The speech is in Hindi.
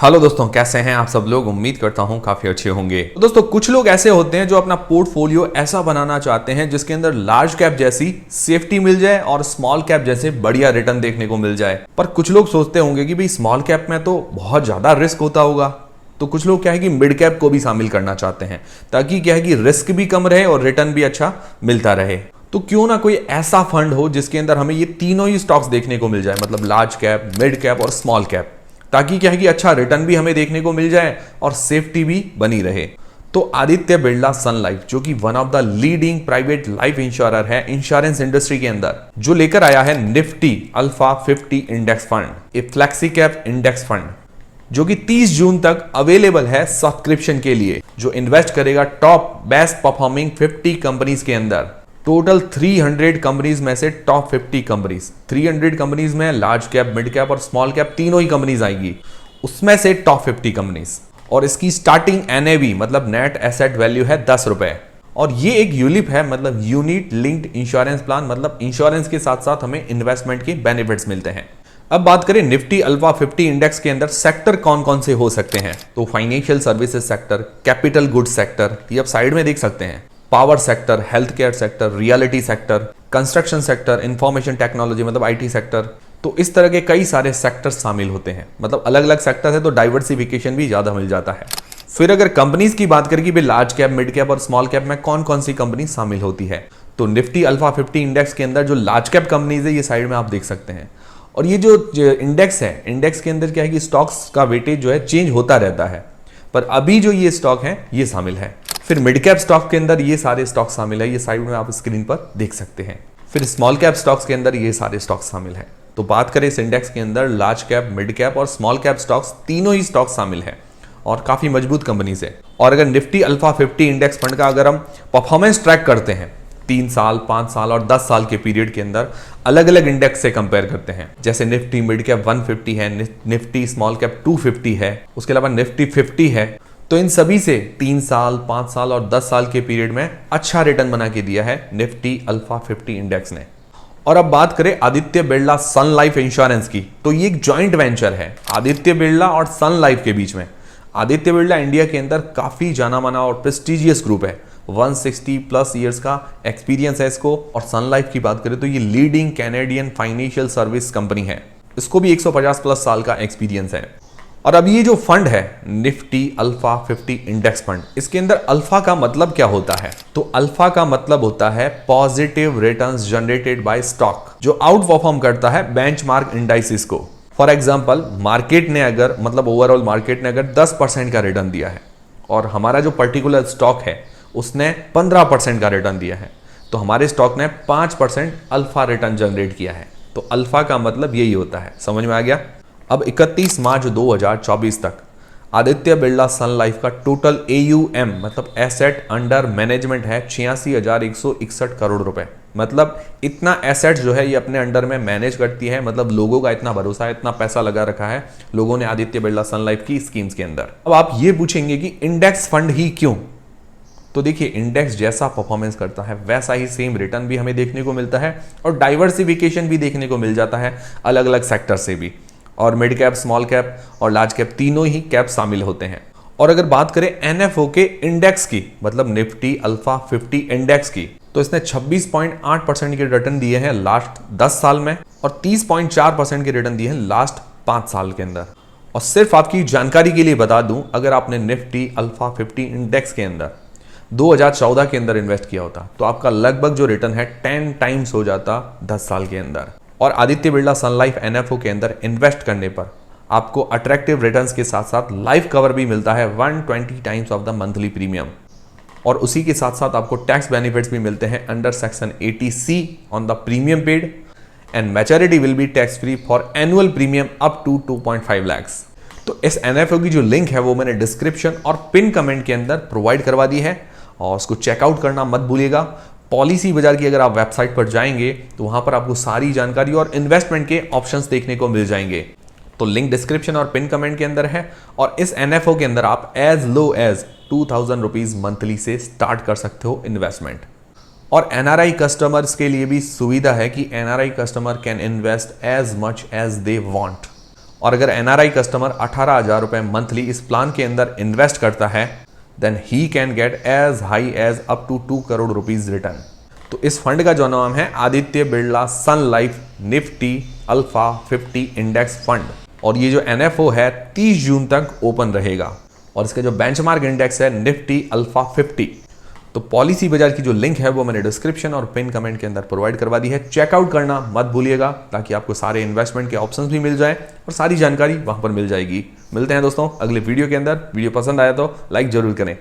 हेलो दोस्तों, कैसे हैं आप सब लोग। उम्मीद करता हूं काफी अच्छे होंगे। तो दोस्तों, कुछ लोग ऐसे होते हैं जो अपना पोर्टफोलियो ऐसा बनाना चाहते हैं जिसके अंदर लार्ज कैप जैसी सेफ्टी मिल जाए और स्मॉल कैप जैसे बढ़िया रिटर्न देखने को मिल जाए। पर कुछ लोग सोचते होंगे कि भाई स्मॉल कैप में तो बहुत ज्यादा रिस्क होता होगा, तो कुछ लोग क्या है कि मिड कैप को भी शामिल करना चाहते हैं ताकि क्या है कि रिस्क भी कम रहे और रिटर्न भी अच्छा मिलता रहे। तो क्यों ना कोई ऐसा फंड हो जिसके अंदर हमें ये तीनों ही स्टॉक्स देखने को मिल जाए, मतलब लार्ज कैप, मिड कैप और स्मॉल कैप, ताकि क्या है कि अच्छा रिटर्न भी हमें देखने को मिल जाए और सेफ्टी भी बनी रहे। तो आदित्य बिरला सन लाइफ, जो कि one of the leading private life insurer है इंश्योरेंस इंडस्ट्री के अंदर, जो लेकर आया है निफ्टी अल्फा 50 इंडेक्स फंड, ए फ्लेक्सी कैप इंडेक्स फंड, जो कि 30 जून तक अवेलेबल है सब्सक्रिप्शन के लिए, जो इन्वेस्ट करेगा टॉप बेस्ट परफॉर्मिंग 50 कंपनीज के अंदर। टोटल 300 कंपनीज में से टॉप 50 कंपनीज, 300 कंपनीज में लार्ज कैप, मिड कैप और स्मॉल कैप तीनों ही कंपनीज आएगी, उसमें से टॉप 50 कंपनीज। और इसकी स्टार्टिंग एनएवी मतलब नेट एसेट वैल्यू है 10 रुपए। और ये एक यूलिप है, मतलब यूनिट लिंक्ड इंश्योरेंस प्लान, मतलब इंश्योरेंस के साथ साथ हमें इन्वेस्टमेंट के बेनिफिट्स मिलते हैं। अब बात करें निफ्टी अल्फा 50 इंडेक्स के अंदर सेक्टर कौन कौन से हो सकते हैं, तो financial services sector, capital goods sector, ये आप साइड में देख सकते हैं, power sector, health care sector, reality sector, construction sector, information technology मतलब आईटी सेक्टर। तो इस तरह के कई सारे सेक्टर्स शामिल होते हैं, मतलब अलग अलग सेक्टर है तो डाइवर्सिफिकेशन भी ज्यादा मिल जाता है। फिर अगर कंपनीज की बात करें कि भाई लार्ज कैप, मिड कैप और स्मॉल कैप में कौन कौन सी कंपनी शामिल होती है, तो निफ्टी अल्फा 50 इंडेक्स के अंदर जो लार्ज कैप कंपनीज है ये साइड में आप देख सकते हैं। और ये जो इंडेक्स है, इंडेक्स के अंदर क्या है कि स्टॉक्स का वेटेज जो है चेंज होता रहता है, पर अभी जो ये स्टॉक है ये शामिल है। फिर मिड कैप स्टॉक के अंदर ये सारे स्टॉक शामिल है, ये साइड में आप स्क्रीन पर देख सकते हैं। फिर स्मॉल कैप स्टॉक्स के अंदर ये सारे स्टॉक्स शामिल है। तो बात करें इस इंडेक्स के अंदर लार्ज कैप, मिड कैप और स्मॉल कैप स्टॉक्स तीनों ही स्टॉक्स शामिल है और काफी मजबूत कंपनी से। और अगर निफ्टी अल्फा 50 इंडेक्स फंड का अगर हम परफॉर्मेंस ट्रैक करते हैं 3 साल, 5 साल और 10 साल के पीरियड के अंदर अलग अलग इंडेक्स से कंपेयर करते हैं, जैसे निफ्टी मिड कैप 150 है, निफ्टी स्मॉल कैप 250 है, उसके अलावा निफ्टी 50 है, तो इन सभी से 3 साल, 5 साल और 10 साल के पीरियड में अच्छा रिटर्न बना के दिया है निफ्टी अल्फा 50 इंडेक्स ने। और अब बात करें Aditya Birla Sun life insurance की, तो ये एक जॉइंट वेंचर है आदित्य बिरला और सन लाइफ के बीच में। आदित्य बिरला इंडिया के अंदर काफी जाना माना और प्रेस्टिजियस ग्रुप है, 160 प्लस ईयर्स का एक्सपीरियंस है इसको। और सन लाइफ की बात करें तो ये leading Canadian financial service company है, इसको भी 150 प्लस साल का एक्सपीरियंस है। और अब ये जो फंड है निफ्टी अल्फा 50 इंडेक्स फंड, इसके अंदर अल्फा का मतलब क्या होता है, तो अल्फा का मतलब होता है positive returns generated by stock, जो आउट परफॉर्म करता है बेंचमार्क इंडाइसिस को। फॉर एग्जांपल, मार्केट ने अगर, मतलब ओवरऑल मार्केट ने अगर 10% का रिटर्न दिया है और हमारा जो पर्टिकुलर स्टॉक है उसने 15% का रिटर्न दिया है, तो हमारे स्टॉक ने 5% अल्फा रिटर्न जनरेट किया है। तो अल्फा का मतलब यही होता है, समझ में आ गया। अब 31 मार्च 2024 तक आदित्य बिरला सन लाइफ का टोटल AUM मतलब एसेट अंडर मैनेजमेंट है 86,161 करोड़ रुपए। मतलब इतना एसेट जो है ये अपने अंडर में मैनेज करती है, मतलब लोगों का इतना भरोसा है, इतना पैसा लगा रखा है लोगों ने आदित्य बिरला सन लाइफ की स्कीम्स के अंदर। अब आप ये पूछेंगे कि इंडेक्स फंड ही क्यों, तो देखिए इंडेक्स जैसा परफॉर्मेंस करता है वैसा ही सेम रिटर्न भी हमें देखने को मिलता है और डाइवर्सिफिकेशन भी देखने को मिल जाता है अलग अलग सेक्टर से भी। और मिड कैप, स्मॉल कैप और लार्ज कैप तीनों ही कैप शामिल होते हैं। और अगर बात करें NFO के इंडेक्स की, मतलब निफ्टी अल्फा 50 इंडेक्स की, तो इसने 26.8% के रिटर्न दिए हैं लास्ट 10 साल में और 30.4% के रिटर्न दिए हैं लास्ट 5 साल के अंदर। और सिर्फ आपकी जानकारी के लिए बता दूं, अगर आपने निफ्टी अल्फा 50 इंडेक्स के अंदर 2014 के अंदर इन्वेस्ट किया होता तो आपका लगभग जो रिटर्न है 10 टाइम्स हो जाता 10 साल के अंदर। और Aditya Birla Sun life NFO के अंदर इन्वेस्ट करने पर आपको अट्रैक्टिव रिटर्न्स के साथ साथ लाइफ कवर भी मिलता है 120 times of the monthly premium. और उसी के साथ साथ आपको टैक्स बेनिफिट्स भी मिलते हैं under section 80C on the premium paid, and maturity will be tax free for annual premium up to 2.5 lakhs। तो इस NFO की जो लिंक है वो मैंने डिस्क्रिप्शन और पिन कमेंट के अंदर प्रोवाइड करवा दी है और उसको चेकआउट करना मत भूलिएगा। पॉलिसी बाजार की अगर आप वेबसाइट पर जाएंगे तो वहां पर आपको सारी जानकारी और इन्वेस्टमेंट के ऑप्शंस देखने को मिल जाएंगे, तो लिंक डिस्क्रिप्शन और पिन कमेंट के अंदर है। और इस NFO के अंदर आप as low as 2000 rupees monthly से स्टार्ट कर सकते हो इन्वेस्टमेंट। और NRI कस्टमर्स के लिए भी सुविधा है कि NRI customer can invest as much as they want. और अगर एनआरआई कस्टमर 18,000 रुपए मंथली इस प्लान के अंदर इन्वेस्ट करता है then he can get as high as up to 2 crore rupees return. तो इस फंड का जो नाम है Aditya Birla Sun Life Nifty Alpha 50 index fund, और ये जो एनएफओ है 30 जून तक ओपन रहेगा। और इसका जो बेंचमार्क इंडेक्स है निफ्टी अल्फा 50। तो पॉलिसी बाजार की जो लिंक है वो मैंने डिस्क्रिप्शन और पिन कमेंट के अंदर प्रोवाइड करवा दी है, चेकआउट करना मत भूलिएगा ताकि आपको सारे इन्वेस्टमेंट के ऑप्शंस भी मिल जाए और सारी जानकारी वहां पर मिल जाएगी। मिलते हैं दोस्तों अगले वीडियो के अंदर। वीडियो पसंद आया तो लाइक जरूर करें।